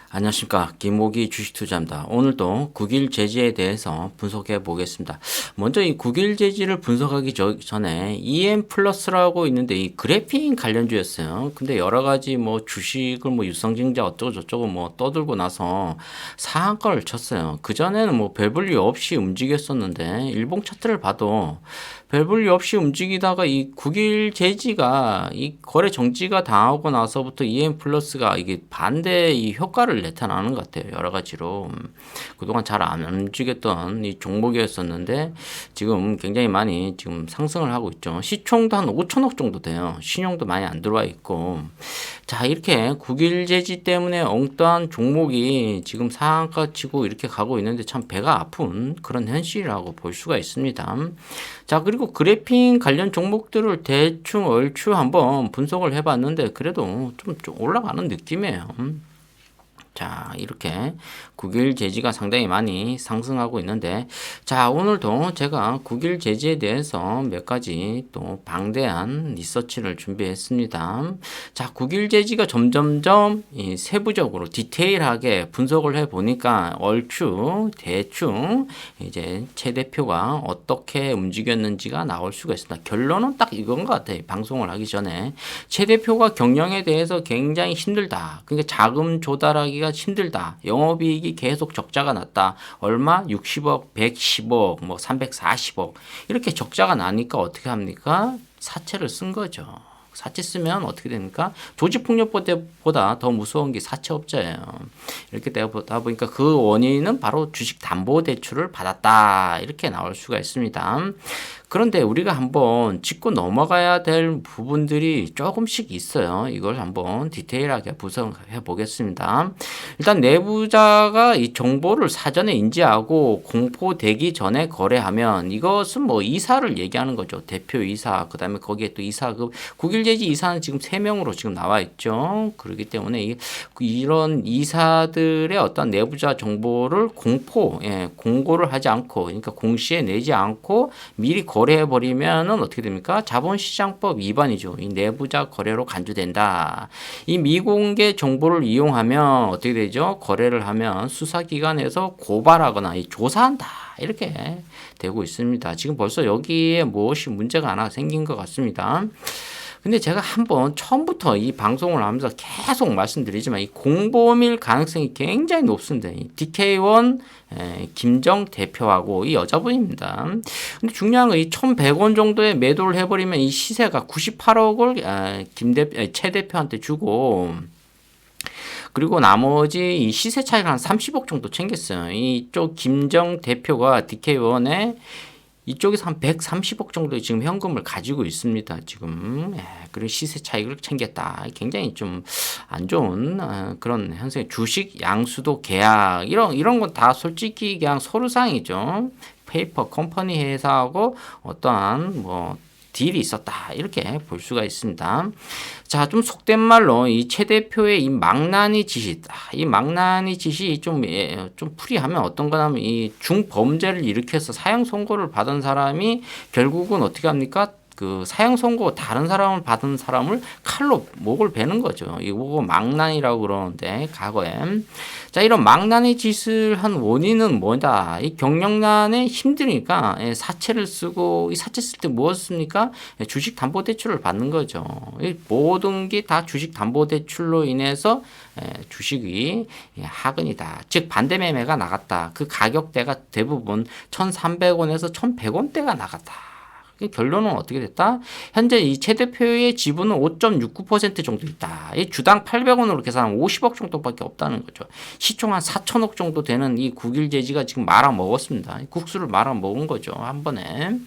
안녕하십니까, 김모기 주식투자입니다. 오늘도 국일 제지에 대해서 분석해 보겠습니다. 먼저 이 국일 제지를 분석하기 전에 EM 플러스라고 있는데 이 그래핀 관련주였어요. 근데 여러 가지 뭐 주식을 뭐 유성증자 어쩌고 저쩌고 뭐 떠들고 나서 상한가를 쳤어요. 그전에는 뭐 별 볼 일 없이 움직였었는데 일봉 차트를 봐도 별 볼 일 없이 움직이다가 이 국일 제지가 이 거래 정지가 당하고 나서부터 EM 플러스가 이게 반대 이 효과를 나타나는 것 같아요. 여러 가지로. 그동안 잘 안 움직였던 이 종목이었었는데 지금 굉장히 많이 지금 상승을 하고 있죠. 시총도 한 5천억 정도 돼요. 신용도 많이 안 들어와 있고. 자, 이렇게 국일 제지 때문에 엉뚱한 종목이 지금 상한가 치고 이렇게 가고 있는데 참 배가 아픈 그런 현실이라고 볼 수가 있습니다. 자, 그리고 그래핑 관련 종목들을 대충 얼추 한번 분석을 해봤는데 그래도 좀 올라가는 느낌이에요. 자, 이렇게 국일 제지가 상당히 많이 상승하고 있는데, 자, 오늘도 제가 국일 제지에 대해서 몇 가지 또 방대한 리서치를 준비했습니다. 자, 국일 제지가 점점점 세부적으로 디테일하게 분석을 해 보니까 얼추 대충 이제 최 대표가 어떻게 움직였는지가 나올 수가 있습니다. 결론은 딱 이건 것 같아요. 방송을 하기 전에 최 대표가 경영에 대해서 굉장히 힘들다. 그러니까 자금 조달하기가 힘들다. 영업이익이 계속 적자가 났다. 얼마? 60억, 110억, 뭐 340억. 이렇게 적자가 나니까 어떻게 합니까? 사채를 쓴 거죠. 사채 쓰면 어떻게 됩니까? 조직폭력보다 더 무서운 게 사채업자예요. 이렇게 되다 보니까 그 원인은 바로 주식담보대출을 받았다. 이렇게 나올 수가 있습니다. 그런데 우리가 한번 짚고 넘어가야 될 부분들이 조금씩 있어요. 이걸 한번 디테일하게 분석해 보겠습니다. 일단 내부자가 이 정보를 사전에 인지하고 공포되기 전에 거래하면 이것은 뭐 이사를 얘기하는 거죠. 대표 이사, 그 다음에 거기에 또 이사급, 국일제지 이사는 지금 3명으로 지금 나와 있죠. 그렇기 때문에 이런 이사들의 어떤 내부자 정보를 공고를 하지 않고, 그러니까 공시에 내지 않고 미리 거래해버리면은 어떻게 됩니까? 자본시장법 위반이죠. 이 내부자 거래로 간주된다. 이 미공개 정보를 이용하면 어떻게 되죠? 거래를 하면 수사기관에서 고발하거나 조사한다. 이렇게 되고 있습니다. 지금 벌써 여기에 무엇이 문제가 하나 생긴 것 같습니다. 근데 제가 한번 처음부터 이 방송을 하면서 계속 말씀드리지만 이 공범일 가능성이 굉장히 높습니다. 이 DK1 김정 대표하고 이 여자분입니다. 근데 중요한 건 이 1,100원 정도의 매도를 해버리면 이 시세가 98억을 최 대표한테 주고 그리고 나머지 이 시세 차이가 한 30억 정도 챙겼어요. 이쪽 김정 대표가 DK1에 이쪽에서 한 130억 정도의 지금 현금을 가지고 있습니다. 지금. 그리고 시세 차익을 챙겼다. 굉장히 좀 안 좋은 그런 현상의 주식 양수도 계약 이런 건 다 솔직히 그냥 서류상이죠. 페이퍼 컴퍼니 회사하고 어떠한 뭐 딜이 있었다. 이렇게 볼 수가 있습니다. 자, 좀 속된 말로 이 최 대표의 이 망나니 짓이, 이 망나니 짓이 좀 풀이하면 어떤 거냐면 이 중범죄를 일으켜서 사형 선고를 받은 사람이 결국은 어떻게 합니까? 그 사형 선고 다른 사람을 받은 사람을 칼로 목을 베는 거죠. 이거 망난이라고 그러는데 과거에 자 이런 망난의 짓을 한 원인은 뭐다? 이 경영난에 힘드니까 사채를 쓰고 이 사채 쓸 때 무엇을 씁니까? 주식 담보 대출을 받는 거죠. 이 모든 게 다 주식 담보 대출로 인해서 주식이 하근이다. 즉 반대 매매가 나갔다. 그 가격대가 대부분 1,300원에서 1,100원대가 나갔다. 결론은 어떻게 됐다? 현재 이 최 대표의 지분은 5.69% 정도 있다. 이 주당 800원으로 계산하면 50억 정도밖에 없다는 거죠. 시총 한 4천억 정도 되는 이 국일제지가 지금 말아먹었습니다. 국수를 말아먹은 거죠. 한 번에.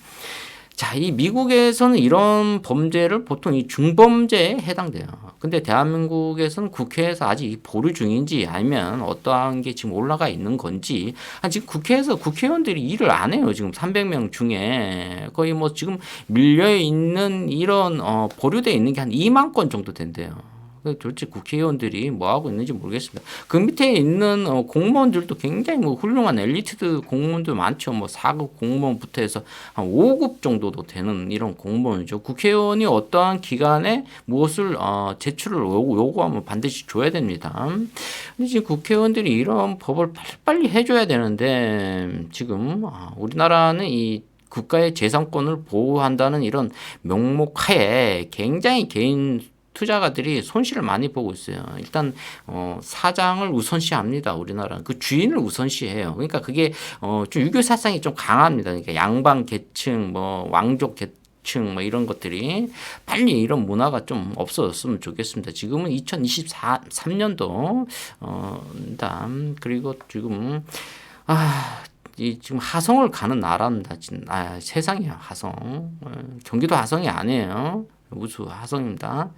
자, 이 미국에서는 이런 범죄를 보통 이 중범죄에 해당돼요. 근데 대한민국에서는 국회에서 아직 보류 중인지 아니면 어떠한 게 지금 올라가 있는 건지 지금 국회에서 국회의원들이 일을 안 해요. 지금 300명 중에 거의 뭐 지금 밀려 있는 이런 보류되어 있는 게 한 2만 건 정도 된대요. 도대체 국회의원들이 뭐 하고 있는지 모르겠습니다. 그 밑에 있는 공무원들도 굉장히 뭐 훌륭한 엘리트 공무원도 많죠. 뭐 4급 공무원부터 해서 한 5급 정도도 되는 이런 공무원이죠. 국회의원이 어떠한 기관에 무엇을 제출을 요구하면 반드시 줘야 됩니다. 근데 지금 국회의원들이 이런 법을 빨리 해줘야 되는데 지금 우리나라는 이 국가의 재산권을 보호한다는 이런 명목하에 굉장히 개인 투자가들이 손실을 많이 보고 있어요. 일단 사장을 우선시합니다. 우리나라는 그 주인을 우선시해요. 그러니까 그게 좀 유교 사상이 좀 강합니다. 그러니까 양반 계층, 뭐 왕족 계층 뭐 이런 것들이 빨리 이런 문화가 좀 없어졌으면 좋겠습니다. 지금은 2023년도 그리고 지금 지금 하성을 가는 나라입니다. 세상이야 하성. 경기도 하성이 아니에요. 우수 하성입니다.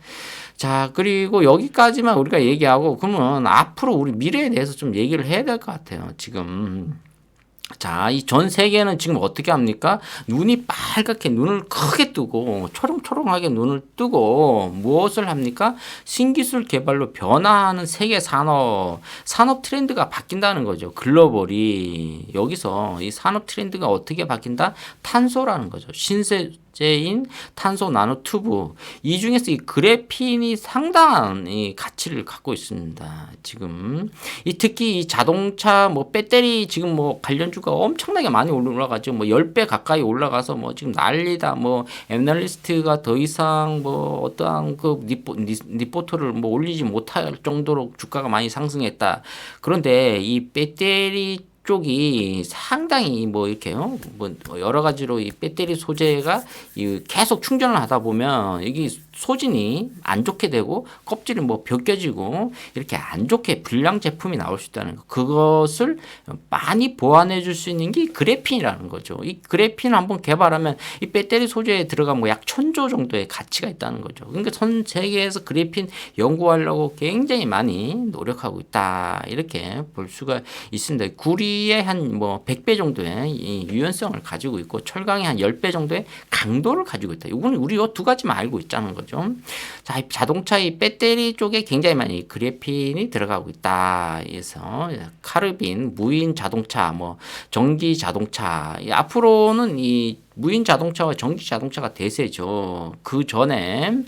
자, 그리고 여기까지만 우리가 얘기하고 그러면 앞으로 우리 미래에 대해서 좀 얘기를 해야 될 것 같아요. 지금. 자, 이 전 세계는 지금 어떻게 합니까? 눈이 빨갛게 눈을 크게 뜨고 초롱초롱하게 눈을 뜨고 무엇을 합니까? 신기술 개발로 변화하는 세계 산업 트렌드가 바뀐다는 거죠. 글로벌이 여기서 이 산업 트렌드가 어떻게 바뀐다? 탄소라는 거죠. 신세제인 탄소 나노튜브 이 중에서 이 그래핀이 상당한 이 가치를 갖고 있습니다. 지금 특히 이 자동차 뭐 배터리 지금 뭐 관련주가 엄청나게 많이 올라가죠. 뭐 10배 가까이 올라가서 뭐 지금 난리다. 뭐 애널리스트가 더 이상 뭐 어떠한 그 리포트를 뭐 올리지 못할 정도로 주가가 많이 상승했다. 그런데 이 배터리 쪽이 상당히 뭐 이렇게요, 뭐 여러 가지로 이 배터리 소재가 계속 충전을 하다 보면 여기 소진이 안 좋게 되고 껍질이 뭐 벗겨지고 이렇게 안 좋게 불량 제품이 나올 수 있다는 거. 그것을 많이 보완해 줄 수 있는 게 그래핀이라는 거죠. 이 그래핀 한번 개발하면 이 배터리 소재에 들어가면 뭐 약 1000조 정도의 가치가 있다는 거죠. 그러니까 전 세계에서 그래핀 연구하려고 굉장히 많이 노력하고 있다. 이렇게 볼 수가 있습니다. 구리의 한 뭐 100배 정도의 이 유연성을 가지고 있고 철강의 한 10배 정도의 강도를 가지고 있다. 이거는 우리 이 두 가지만 알고 있자는 거죠. 자, 자동차 이 배터리 쪽에 굉장히 많이 그래핀이 들어가고 있다. 그래서 카르빈, 무인 자동차, 뭐 전기 자동차 앞으로는 이 무인 자동차와 전기 자동차가 대세죠. 그 전에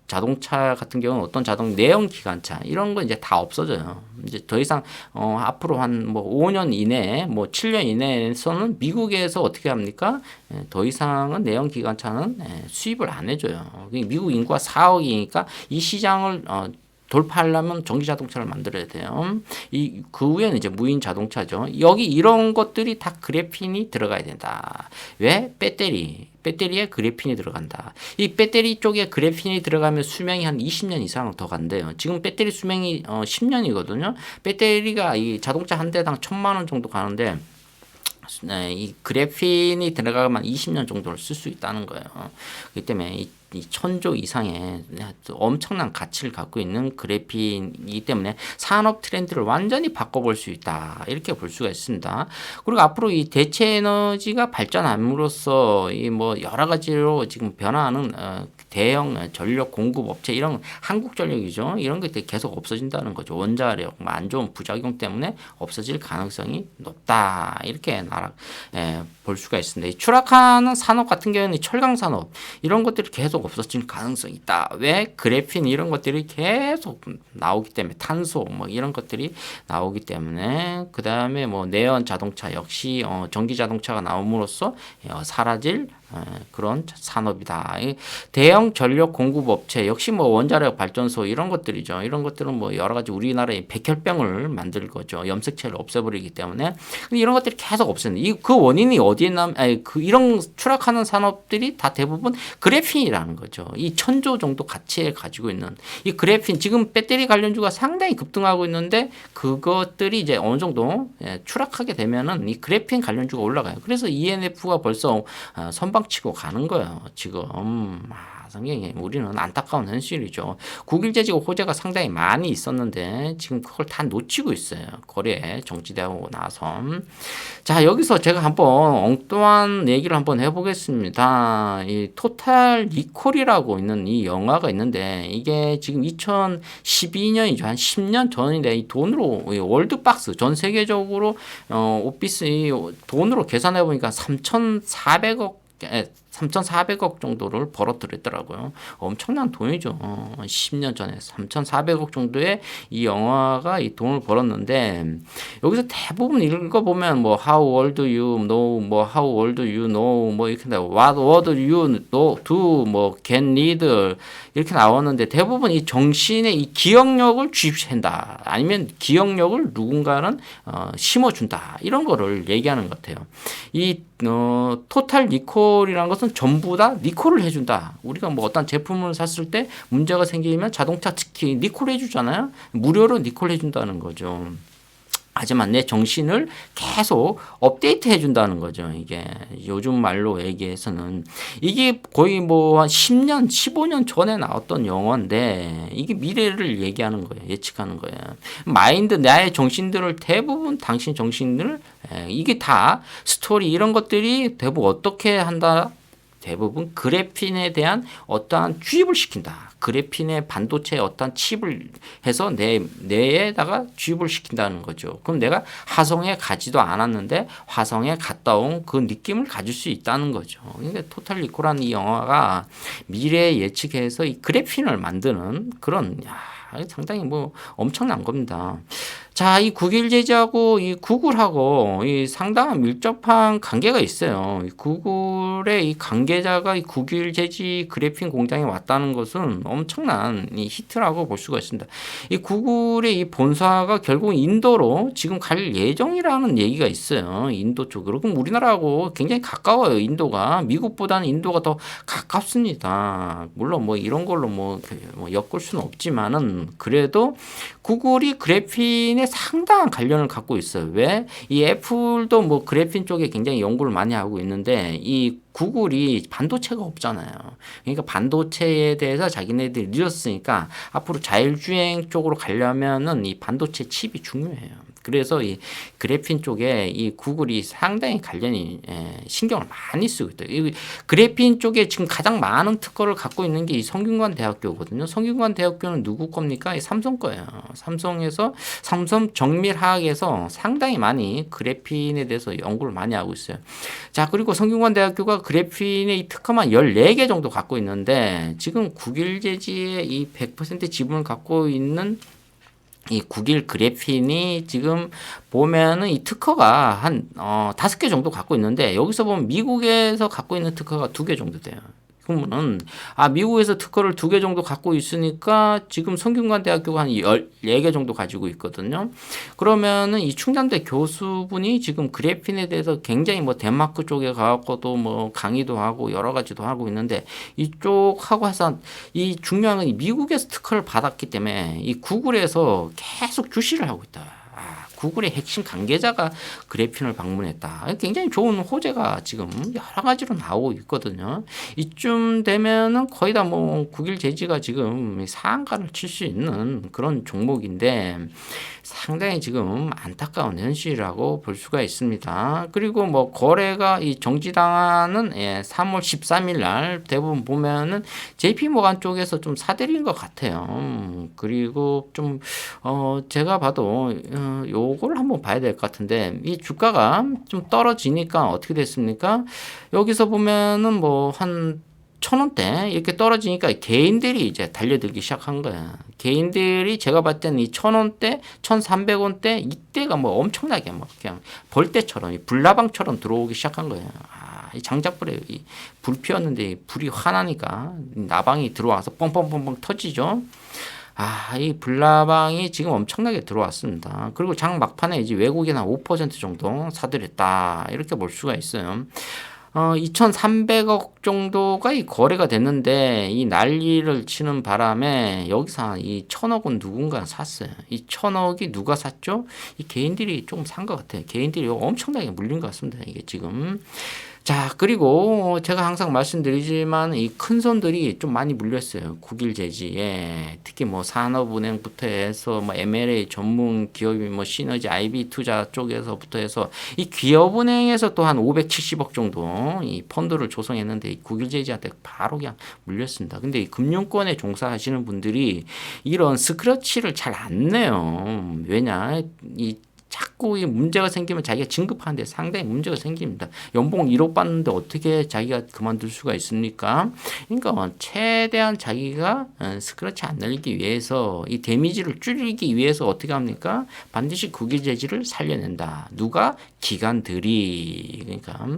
자동차 같은 경우는 어떤 내연 기관차 이런 거 이제 다 없어져요. 이제 더 이상 앞으로 한 뭐 5년 이내, 뭐 7년 이내에서는 미국에서 어떻게 합니까? 더 이상은 내연 기관차는 수입을 안 해줘요. 미국 인구가 4억이니까 이 시장을 돌파하려면 전기 자동차를 만들어야 돼요. 그 후에는 이제 무인 자동차죠. 여기 이런 것들이 다 그래핀이 들어가야 된다. 왜? 배터리에 그래핀이 들어간다. 이 배터리 쪽에 그래핀이 들어가면 수명이 한 20년 이상 더 간대요. 지금 배터리 수명이 10년이거든요. 배터리가 이 자동차 한 대당 1000만 원 정도 가는데 이 그래핀이 들어가면 20년 정도를 쓸 수 있다는 거예요. 그렇기 때문에 이 1000조 이상의 엄청난 가치를 갖고 있는 그래핀이기 때문에 산업 트렌드를 완전히 바꿔볼 수 있다. 이렇게 볼 수가 있습니다. 그리고 앞으로 이 대체 에너지가 발전함으로써 이 뭐 여러 가지로 지금 변화하는 대형 전력 공급 업체 이런 한국전력이죠. 이런 것들이 계속 없어진다는 거죠. 원자력 안 좋은 부작용 때문에 없어질 가능성이 높다. 이렇게 볼 수가 있습니다. 추락하는 산업 같은 경우는 철강 산업 이런 것들이 계속 없어질 가능성이 있다. 왜? 그래핀 이런 것들이 계속 나오기 때문에 탄소 뭐 이런 것들이 나오기 때문에 그 다음에 뭐 내연 자동차 역시 전기 자동차가 나옴으로써 사라질 그런 산업이다. 대형 전력 공급 업체 역시 뭐 원자력 발전소 이런 것들이죠. 이런 것들은 뭐 여러 가지 우리나라의 백혈병을 만들 거죠. 염색체를 없애버리기 때문에 근데 이런 것들이 계속 없어지는 그 원인이 어디에 이런 추락하는 산업들이 다 대부분 그래핀이라는 거죠. 이 1000조 정도 가치에 가지고 있는 이 그래핀 지금 배터리 관련주가 상당히 급등하고 있는데 그것들이 이제 어느 정도 추락하게 되면은 이 그래핀 관련주가 올라가요. 그래서 ENF가 벌써 선방치고 가는 거예요. 지금 상당히 우리는 안타까운 현실이죠. 국일 제지가 호재가 상당히 많이 있었는데 지금 그걸 다 놓치고 있어요. 거래 정지되고 나서. 자, 여기서 제가 한번 엉뚱한 얘기를 한번 해보겠습니다. 이 토탈 리콜이라고 있는 이 영화가 있는데 이게 지금 2012년이죠. 한 10년 전인데 이 돈으로 월드박스 전 세계적으로 오피스 돈으로 계산해 보니까 3,400억 정도를 벌어들였더라고요. 엄청난 돈이죠. 10년 전에 3,400억 정도의 이 영화가 이 돈을 벌었는데 여기서 대부분 읽어보면 뭐 How old you know, 뭐 How old you know, 뭐 이렇게 나와 What would you do, 뭐 get need 이렇게 나왔는데 대부분 이 정신의 이 기억력을 주입한다. 아니면 기억력을 누군가는 심어준다. 이런 거를 얘기하는 것 같아요. 이 토탈 리콜이라는 것은 전부 다 리콜을 해준다. 우리가 뭐 어떤 제품을 샀을 때 문제가 생기면 자동차 특히 리콜 해주잖아요. 무료로 리콜 해준다는 거죠. 하지만 내 정신을 계속 업데이트 해준다는 거죠. 이게 요즘 말로 얘기해서는 이게 거의 뭐 한 10년, 15년 전에 나왔던 영화인데 이게 미래를 얘기하는 거예요. 예측하는 거예요. 마인드, 나의 정신들을 대부분 당신 정신을 이게 다 스토리 이런 것들이 대부분 어떻게 한다? 대부분 그래핀에 대한 어떠한 주입을 시킨다. 그래핀의 반도체에 어떠한 칩을 해서 뇌에다가 주입을 시킨다는 거죠. 그럼 내가 화성에 가지도 않았는데 화성에 갔다 온 그 느낌을 가질 수 있다는 거죠. 그러니까 토탈 리콜이라는 이 영화가 미래 예측해서 이 그래핀을 만드는 그런 상당히 뭐 엄청난 겁니다. 자, 이 국일 제지하고 이 구글하고 이 상당한 밀접한 관계가 있어요. 이 구글의 이 관계자가 이 국일 제지 그래핀 공장에 왔다는 것은 엄청난 이 히트라고 볼 수가 있습니다. 이 구글의 이 본사가 결국 인도로 지금 갈 예정이라는 얘기가 있어요. 인도 쪽으로. 그럼 우리나라하고 굉장히 가까워요. 인도가. 미국보다는 인도가 더 가깝습니다. 물론 뭐 이런 걸로 뭐 엮을 수는 없지만은 그래도 구글이 그래핀에 상당한 관련을 갖고 있어요. 왜? 이 애플도 뭐 그래핀 쪽에 굉장히 연구를 많이 하고 있는데 이 구글이 반도체가 없잖아요. 그러니까 반도체에 대해서 자기네들이 늦었으니까 앞으로 자율주행 쪽으로 가려면은 이 반도체 칩이 중요해요. 그래서 이 그래핀 쪽에 이 구글이 상당히 관련이 신경을 많이 쓰고 있다. 이 그래핀 쪽에 지금 가장 많은 특허를 갖고 있는 게 이 성균관 대학교거든요. 성균관 대학교는 누구 겁니까? 이 삼성 거예요. 삼성에서 삼성 정밀화학에서 상당히 많이 그래핀에 대해서 연구를 많이 하고 있어요. 자, 그리고 성균관 대학교가 그래핀의 이 특허만 14개 정도 갖고 있는데 지금 국일 제지의 이 100% 지분을 갖고 있는 이 국일 그래핀이 지금 보면은 이 특허가 한 5개 정도 갖고 있는데 여기서 보면 미국에서 갖고 있는 특허가 2개 정도 돼요. 그러면은 미국에서 특허를 2개 정도 갖고 있으니까 지금 성균관 대학교가 한 14개 정도 가지고 있거든요. 그러면은 이 충남대 교수분이 지금 그래핀에 대해서 굉장히 뭐 덴마크 쪽에 가고도 뭐 강의도 하고 여러 가지도 하고 있는데 이쪽하고 해서 이 중요한 건 미국에서 특허를 받았기 때문에 이 구글에서 계속 주시를 하고 있다. 구글의 핵심 관계자가 그래핀을 방문했다. 굉장히 좋은 호재가 지금 여러 가지로 나오고 있거든요. 이쯤 되면은 거의 다 뭐 국일 제지가 지금 상한가를 칠 수 있는 그런 종목인데 상당히 지금 안타까운 현실이라고 볼 수가 있습니다. 그리고 뭐 거래가 이 정지당하는 3월 13일 날 대부분 보면은 JP모간 쪽에서 좀 사들인 것 같아요. 그리고 좀 제가 봐도 요걸 한번 봐야 될 것 같은데 이 주가가 좀 떨어지니까 어떻게 됐습니까? 여기서 보면은 뭐 한 1,000원대 이렇게 떨어지니까 개인들이 이제 달려들기 시작한 거야. 개인들이 제가 봤을 때는 이 1,000원대, 1,300원대 이때가 뭐 엄청나게 막 그냥 벌떼처럼 불나방처럼 들어오기 시작한 거예요. 이 장작불에 불 피웠는데 불이 화나니까 나방이 들어와서 뻥뻥뻥뻥 터지죠. 이 불나방이 지금 엄청나게 들어왔습니다. 그리고 장 막판에 이제 외국인 한 5% 정도 사들였다. 이렇게 볼 수가 있어요. 2,300억 정도가 이 거래가 됐는데 이 난리를 치는 바람에 여기서 이 1,000억은 누군가 샀어요. 이 1,000억이 누가 샀죠? 이 개인들이 좀 산 것 같아요. 개인들이 엄청나게 물린 것 같습니다. 이게 지금. 자, 그리고 제가 항상 말씀드리지만 이 큰 손들이 좀 많이 물렸어요. 국일 제지에. 특히 뭐 산업은행부터 해서 뭐 M&A 전문 기업이 뭐 시너지 IB 투자 쪽에서부터 해서 이 기업은행에서 또 한 570억 정도 이 펀드를 조성했는데 이 국일 제지한테 바로 그냥 물렸습니다. 근데 이 금융권에 종사하시는 분들이 이런 스크래치를 잘 안 내요. 왜냐? 이 자꾸 이 문제가 생기면 자기가 진급하는데 상당히 문제가 생깁니다. 연봉 1억 받는데 어떻게 자기가 그만둘 수가 있습니까? 그러니까 최대한 자기가 스크래치 안 날리기 위해서 이 데미지를 줄이기 위해서 어떻게 합니까? 반드시 국유 재질을 살려낸다. 누가? 기관들이. 그러니까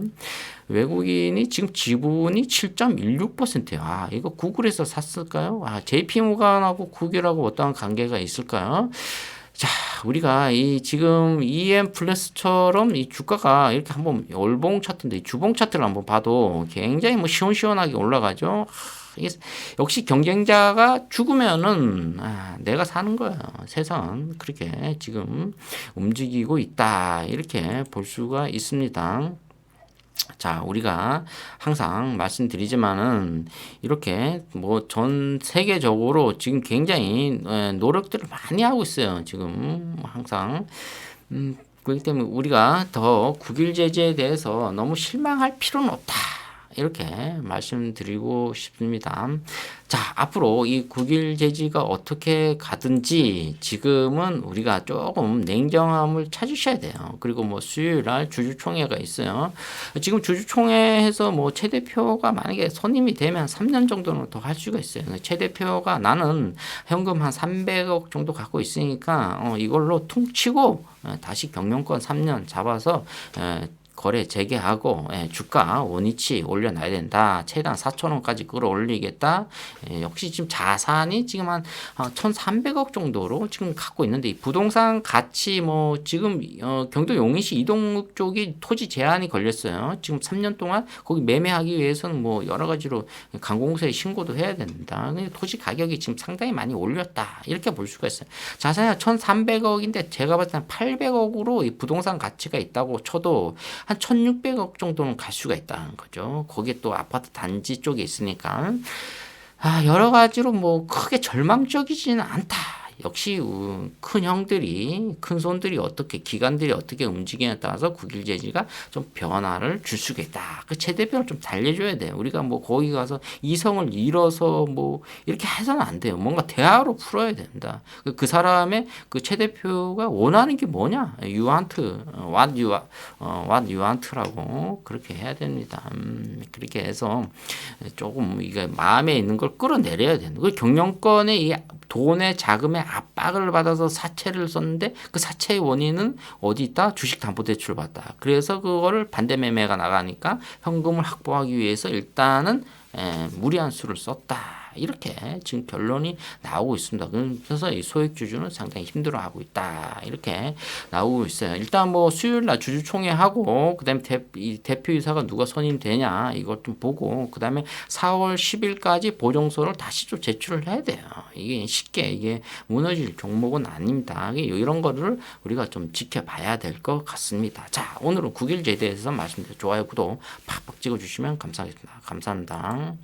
외국인이 지금 지분이 7.16%예요. 아, 이거 구글에서 샀을까요? 아, JP모간하고 구글하고 어떠한 관계가 있을까요? 자, 우리가 이 지금 EM 플러스처럼 이 주가가 이렇게 한번 월봉 차트인데 주봉 차트를 한번 봐도 굉장히 뭐 시원시원하게 올라가죠. 이게 역시 경쟁자가 죽으면은 내가 사는 거야. 세상 그렇게 지금 움직이고 있다. 이렇게 볼 수가 있습니다. 자, 우리가 항상 말씀드리지만은 이렇게 뭐 전 세계적으로 지금 굉장히 노력들을 많이 하고 있어요. 지금 항상 그렇기 때문에 우리가 더 국일 제재에 대해서 너무 실망할 필요는 없다. 이렇게 말씀드리고 싶습니다. 자, 앞으로 이 국일 제지가 어떻게 가든지 지금은 우리가 조금 냉정함을 찾으셔야 돼요. 그리고 뭐 수요일 날 주주총회가 있어요. 지금 주주총회에서 뭐 최 대표가 만약에 선임이 되면 3년 정도는 더 할 수가 있어요. 최 대표가 나는 현금 한 300억 정도 갖고 있으니까 이걸로 퉁치고 다시 경영권 3년 잡아서 거래 재개하고 주가 원위치 올려놔야 된다. 최대한 4,000원까지 끌어올리겠다. 역시 지금 자산이 지금 한 1,300억 정도로 지금 갖고 있는데 이 부동산 가치 뭐 지금 경도 용인시 이동욱 쪽이 토지 제한이 걸렸어요. 지금 3년 동안 거기 매매하기 위해서는 뭐 여러 가지로 관공서에 신고도 해야 된다. 토지 가격이 지금 상당히 많이 올렸다. 이렇게 볼 수가 있어요. 자산이 1,300억인데 제가 봤을 때 800억으로 이 부동산 가치가 있다고 쳐도 한 1,600억 정도는 갈 수가 있다는 거죠. 거기에 또 아파트 단지 쪽에 있으니까. 여러 가지로 뭐 크게 절망적이지는 않다. 역시 큰 형들이 큰 손들이 어떻게 기관들이 어떻게 움직이냐에 따라서 국일 제지가 좀 변화를 줄 수가 있다. 그 최 대표를 좀 달래줘야 돼요. 우리가 뭐 거기 가서 이성을 잃어서 뭐 이렇게 해서는 안 돼요. 뭔가 대화로 풀어야 된다. 그 사람의 그 최 대표가 원하는 게 뭐냐? You want what you want라고 그렇게 해야 됩니다. 그렇게 해서 조금 이게 마음에 있는 걸 끌어내려야 되는. 그 경영권의 이 돈의 자금의 압박을 받아서 사채를 썼는데 그 사채의 원인은 어디 있다? 주식담보대출을 받다. 그래서 그거를 반대매매가 나가니까 현금을 확보하기 위해서 일단은 무리한 수를 썼다. 이렇게 지금 결론이 나오고 있습니다. 그래서 이 소액주주는 상당히 힘들어하고 있다. 이렇게 나오고 있어요. 일단 뭐 수요일 날 주주총회 하고 그다음에 대표이사가 누가 선임되냐 이것 좀 보고 그다음에 4월 10일까지 보정서를 다시 좀 제출을 해야 돼요. 이게 쉽게 이게 무너질 종목은 아닙니다. 이런 거를 우리가 좀 지켜봐야 될 것 같습니다. 자, 오늘은 국일제에 대해서 말씀드렸습니다. 좋아요, 구독 팍팍 찍어주시면 감사하겠습니다. 감사합니다.